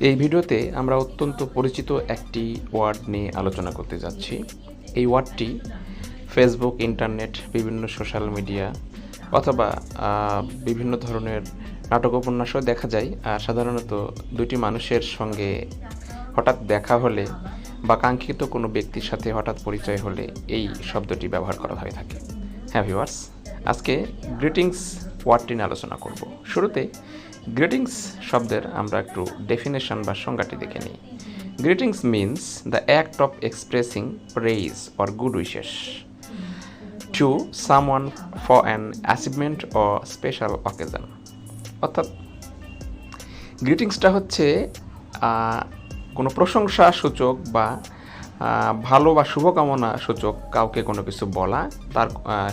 এই ভিডিওতে আমরা অত্যন্ত পরিচিত একটি ওয়ার্ড নিয়ে আলোচনা করতে যাচ্ছি। এই ওয়ার্ডটি ফেসবুক, ইন্টারনেট, বিভিন্ন সোশ্যাল মিডিয়া অথবা বিভিন্ন ধরনের নাটক উপন্যাসও দেখা যায়। আর সাধারণত দুটি মানুষের সঙ্গে হঠাৎ দেখা হলে বা কাঙ্ক্ষিত কোনো ব্যক্তির সাথে হঠাৎ পরিচয় হলে এই শব্দটি ব্যবহার করা হয়ে থাকে। হ্যাঁ ভিউয়ার্স, আজকে গ্রিটিংস ওয়ার্ডটি নিয়ে আলোচনা করব। শুরুতে গ্রিটিংস শব্দের আমরা একটু ডেফিনেশন বা সংজ্ঞাটি দেখে নিই। Greetings means the act of expressing praise or good wishes to someone for an achievement or special occasion. অর্থাৎ গ্রিটিংসটা হচ্ছে কোনো প্রশংসা সূচক বা ভালো বা শুভকামনা সূচক কাউকে কোনো কিছু বলা, তার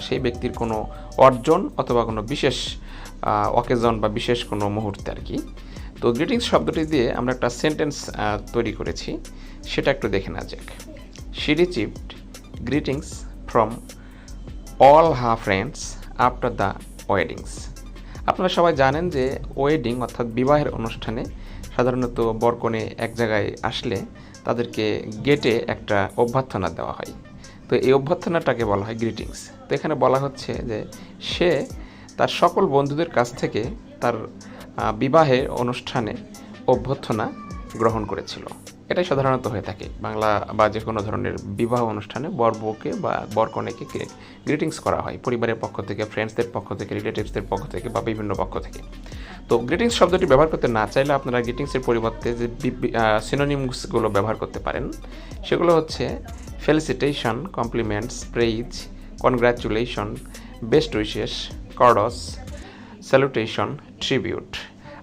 সেই ব্যক্তির কোনো অর্জন অথবা কোনো বিশেষ অকেজন বা বিশেষ কোনো মুহূর্তে আর কি। তো গ্রিটিংস শব্দটি দিয়ে আমরা একটা সেন্টেন্স তৈরি করেছি, সেটা একটু দেখে নেওয়া যাক। She received greetings from all her friends after the weddings. আপনারা সবাই জানেন যে ওয়েডিং অর্থাৎ বিবাহের অনুষ্ঠানে সাধারণত বরকনে এক জায়গায় আসলে তাদেরকে গেটে একটা অভ্যর্থনা দেওয়া হয়। তো এই অভ্যর্থনাটাকে বলা হয় গ্রিটিংস। তো এখানে বলা হচ্ছে যে সে তার সকল বন্ধুদের কাছ থেকে তার বিবাহের অনুষ্ঠানে অভ্যর্থনা গ্রহণ করেছিল। এটাই সাধারণত হয়ে থাকে বাংলা বা যে কোনো ধরনের বিবাহ অনুষ্ঠানে বরবউকে বা বরকনেকে গ্রিটিংস করা হয় পরিবারের পক্ষ থেকে, ফ্রেন্ডসদের পক্ষ থেকে, রিলেটিভসদের পক্ষ থেকে বা বিভিন্ন পক্ষ থেকে। তো গ্রিটিংস শব্দটি ব্যবহার করতে না চাইলে আপনারা গ্রিটিংসের পরিবর্তে যে সিনোনিমসগুলো ব্যবহার করতে পারেন সেগুলো হচ্ছে felicitation, compliments, praise, congratulation, best wishes, chords, salutation, tribute.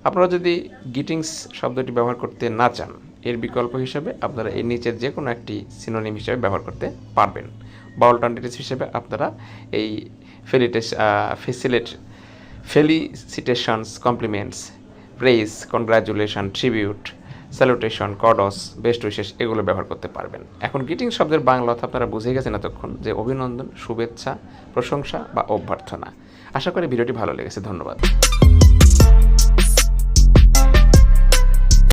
আপনারা যদি গ্রিটিংস শব্দটি ব্যবহার করতে না চান, এর বিকল্প হিসেবে আপনারা এই নিচের যে কোনো একটি সিনোনিম হিসেবে ব্যবহার করতে পারবেন বা অল্টারনেটিভস হিসেবে আপনারা এই felicitations, compliments, praise, congratulation, tribute, salutation, কর্ডস, বেস্ট উইশেস এগুলো ব্যবহার করতে পারবেন। এখন গ্রিটিং শব্দের বাংলা অর্থ আপনারা বুঝে গেছেন এতক্ষণ যে অভিনন্দন, শুভেচ্ছা, প্রশংসা বা অভ্যর্থনা। আশা করি ভিডিওটি ভালো লেগেছে। ধন্যবাদ।